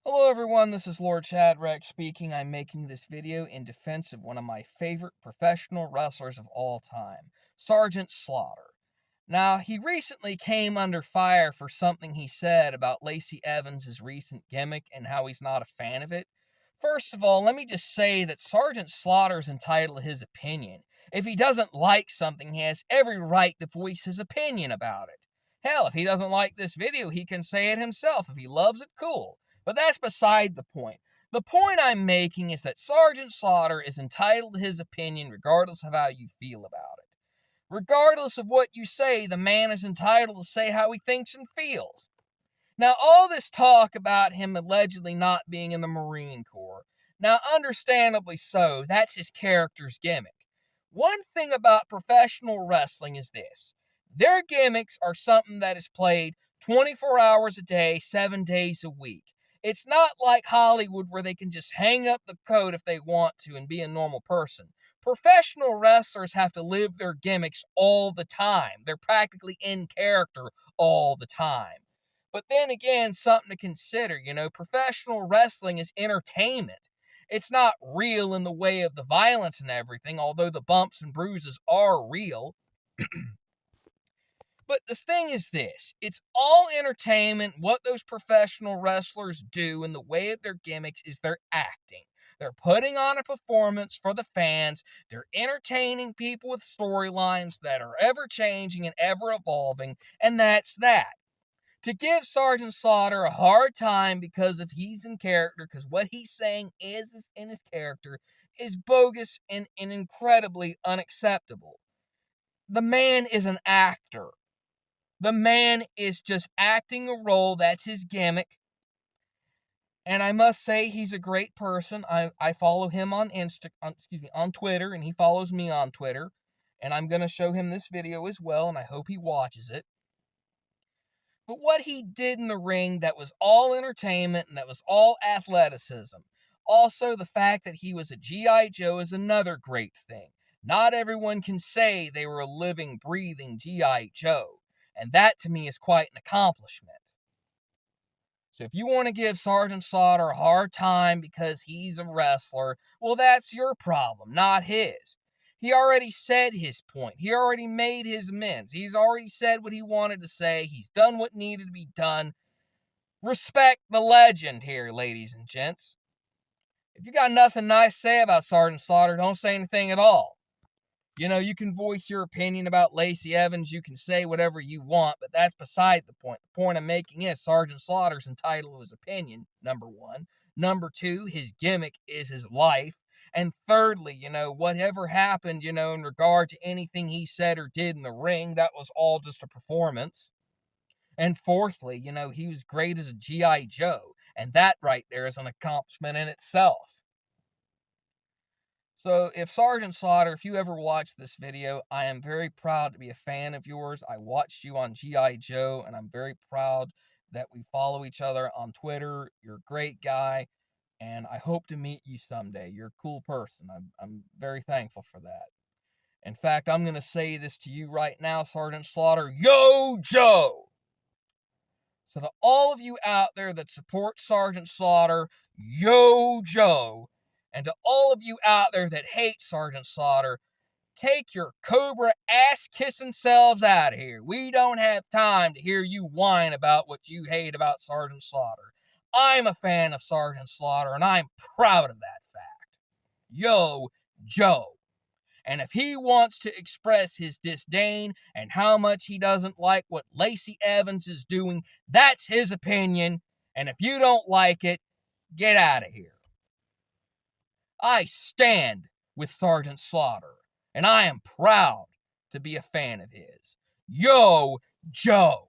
Hello everyone, this is Lord Shadrach speaking. I'm making this video in defense of one of my favorite professional wrestlers of all time, Sergeant Slaughter. Now, he recently came under fire for something he said about Lacey Evans' recent gimmick and how he's not a fan of it. First of all, let me just say that Sergeant Slaughter is entitled to his opinion. If he doesn't like something, he has every right to voice his opinion about it. Hell, if he doesn't like this video, he can say it himself. If he loves it, cool. But that's beside the point. The point I'm making is that Sergeant Slaughter is entitled to his opinion regardless of how you feel about it. Regardless of what you say, the man is entitled to say how he thinks and feels. Now, all this talk about him allegedly not being in the Marine Corps, now, understandably so, that's his character's gimmick. One thing about professional wrestling is this. Their gimmicks are something that is played 24 hours a day, 7 days a week. It's not like Hollywood where they can just hang up the coat if they want to and be a normal person. Professional wrestlers have to live their gimmicks all the time. They're practically in character all the time. But then again, something to consider, professional wrestling is entertainment. It's not real in the way of the violence and everything, although the bumps and bruises are real. But the thing is this, it's all entertainment. What those professional wrestlers do in the way of their gimmicks is they're acting. They're putting on a performance for the fans. They're entertaining people with storylines that are ever changing and ever evolving, and that's that. To give Sergeant Slaughter a hard time because of he's in character, because what he's saying is in his character, is bogus and incredibly unacceptable. The man is an actor. The man is just acting a role. That's his gimmick. And I must say he's a great person. I follow him on on Twitter, and he follows me on Twitter. And I'm going to show him this video as well, and I hope he watches it. But what he did in the ring, that was all entertainment and that was all athleticism. Also, the fact that he was a G.I. Joe is another great thing. Not everyone can say they were a living, breathing G.I. Joe. And that, to me, is quite an accomplishment. So if you want to give Sergeant Slaughter a hard time because he's a wrestler, well, that's your problem, not his. He already said his point. He already made his amends. He's already said what he wanted to say. He's done what needed to be done. Respect the legend here, ladies and gents. If you got nothing nice to say about Sergeant Slaughter, don't say anything at all. You can voice your opinion about Lacey Evans. You can say whatever you want, but that's beside the point. The point I'm making is Sergeant Slaughter's entitled to his opinion, number one. Number two, his gimmick is his life. And thirdly, whatever happened, in regard to anything he said or did in the ring, that was all just a performance. And fourthly, he was great as a G.I. Joe. And that right there is an accomplishment in itself. So if Sergeant Slaughter, if you ever watch this video, I am very proud to be a fan of yours. I watched you on G.I. Joe, and I'm very proud that we follow each other on Twitter. You're a great guy, and I hope to meet you someday. You're a cool person. I'm very thankful for that. In fact, I'm going to say this to you right now, Sergeant Slaughter. Yo, Joe! So to all of you out there that support Sergeant Slaughter, yo, Joe! And to all of you out there that hate Sergeant Slaughter, take your cobra ass-kissing selves out of here. We don't have time to hear you whine about what you hate about Sergeant Slaughter. I'm a fan of Sergeant Slaughter, and I'm proud of that fact. Yo, Joe. And if he wants to express his disdain and how much he doesn't like what Lacey Evans is doing, that's his opinion. And if you don't like it, get out of here. I stand with Sergeant Slaughter, and I am proud to be a fan of his. Yo, Joe!